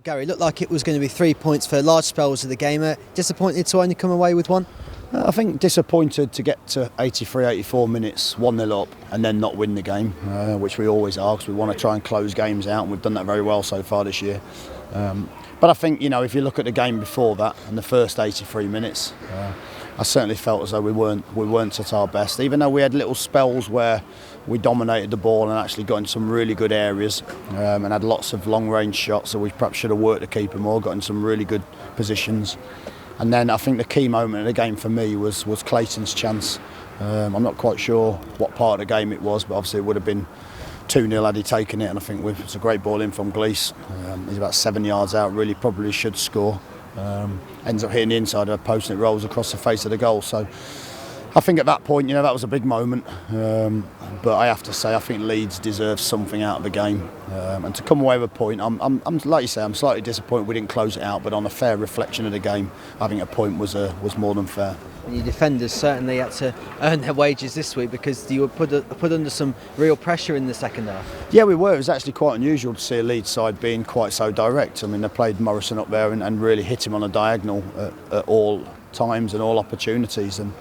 Gary, it looked like it was going to be 3 points for large spells of the game. Disappointed to only come away with one? I think disappointed to get to 83, 84 minutes, 1-0 up and then not win the game, which we always are because we want to try and close games out, and we've done that very well so far this year. But I think, if you look at the game before that and the first 83 minutes, I certainly felt as though we weren't at our best, even though we had little spells where we dominated the ball and actually got in some really good areas and had lots of long-range shots, so we perhaps should have worked the keeper more, got in some really good positions. And then I think the key moment of the game for me was Clayton's chance. I'm not quite sure what part of the game it was, but obviously it would have been 2-0 had he taken it, and I think it's a great ball in from Glees. He's about 7 yards out, really probably should score. Ends up hitting the inside of the post and it rolls across the face of the goal. So I think at that point, that was a big moment. But I have to say, I think Leeds deserves something out of the game. And to come away with a point, I'm like you say, I'm slightly disappointed we didn't close it out. But on a fair reflection of the game, I think a point was more than fair. And your defenders certainly had to earn their wages this week because you were put under some real pressure in the second half. Yeah, we were. It was actually quite unusual to see a Leeds side being quite so direct. I mean, they played Morrison up there and really hit him on a diagonal at all times and all opportunities. And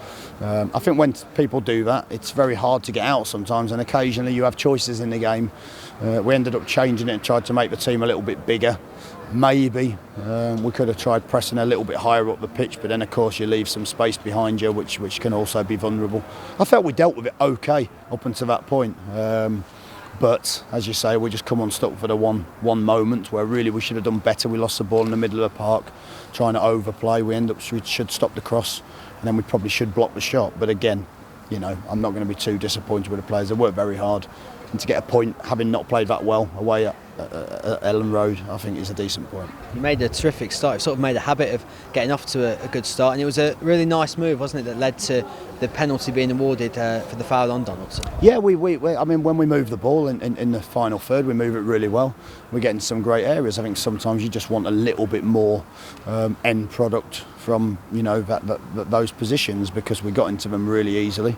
I think when people do that, it's very hard to get out sometimes, and occasionally you have choices in the game. We ended up changing it and tried to make the team a little bit bigger. Maybe we could have tried pressing a little bit higher up the pitch, but then of course you leave some space behind you, which can also be vulnerable. I felt we dealt with it okay up until that point. But as you say, we just come unstuck for the one moment where really we should have done better. We lost the ball in the middle of the park, trying to overplay. We should stop the cross, and then we probably should block the shot. But again, I'm not going to be too disappointed with the players. They worked very hard, and to get a point, having not played that well away at Elland Road, I think is a decent point. You made a terrific start. You sort of made a habit of getting off to a good start, and it was a really nice move, wasn't it, that led to the penalty being awarded for the foul on Donaldson? Yeah, I mean, when we move the ball in the final third, we move it really well. We get in some great areas. I think sometimes you just want a little bit more end product from those positions because we got into them really easily.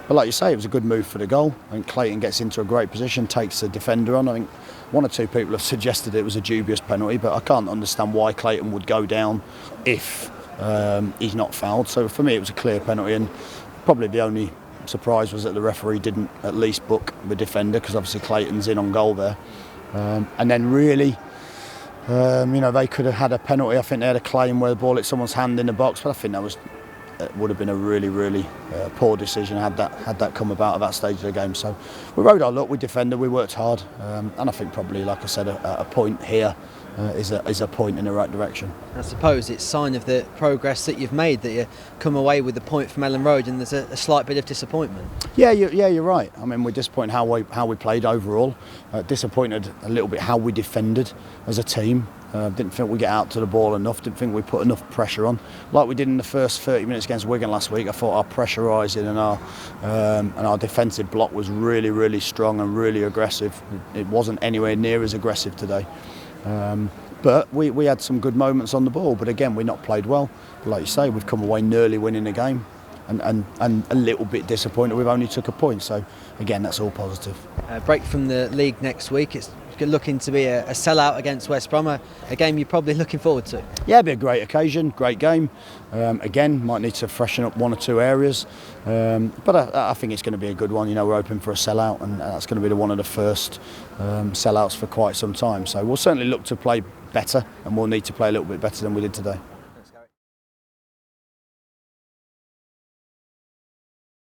But like you say, it was a good move for the goal. I think Clayton gets into a great position, takes a defender on. I think one or two people have suggested it was a dubious penalty, but I can't understand why Clayton would go down if he's not fouled. So for me, it was a clear penalty, and probably the only surprise was that the referee didn't at least book the defender, because obviously Clayton's in on goal there. And then really, they could have had a penalty. I think they had a claim where the ball hit someone's hand in the box, but I think that would have been a really, really poor decision had that come about at that stage of the game. So we rode our luck, we defended, we worked hard, and I think probably, like I said, a point here is a point in the right direction. I suppose it's a sign of the progress that you've made that you come away with the point from Elland Road, and there's a slight bit of disappointment. Yeah, you're right. I mean, we're disappointed how we played overall. Disappointed a little bit how we defended as a team. Didn't think we get out to the ball enough, didn't think we put enough pressure on. Like we did in the first 30 minutes against Wigan last week, I thought our pressurising and our defensive block was really, really strong and really aggressive. It wasn't anywhere near as aggressive today. But we had some good moments on the ball, but again, we've not played well. But like you say, we've come away nearly winning the game and a little bit disappointed we've only took a point. So again, that's all positive. Break from the league next week. It's looking to be a sellout against West Brom, a game you're probably looking forward to. Yeah, it'll be a great occasion, great game. Again, might need to freshen up one or two areas, but I think it's going to be a good one. We're hoping for a sellout, and that's going to be one of the first sellouts for quite some time. So we'll certainly look to play better, and we'll need to play a little bit better than we did today.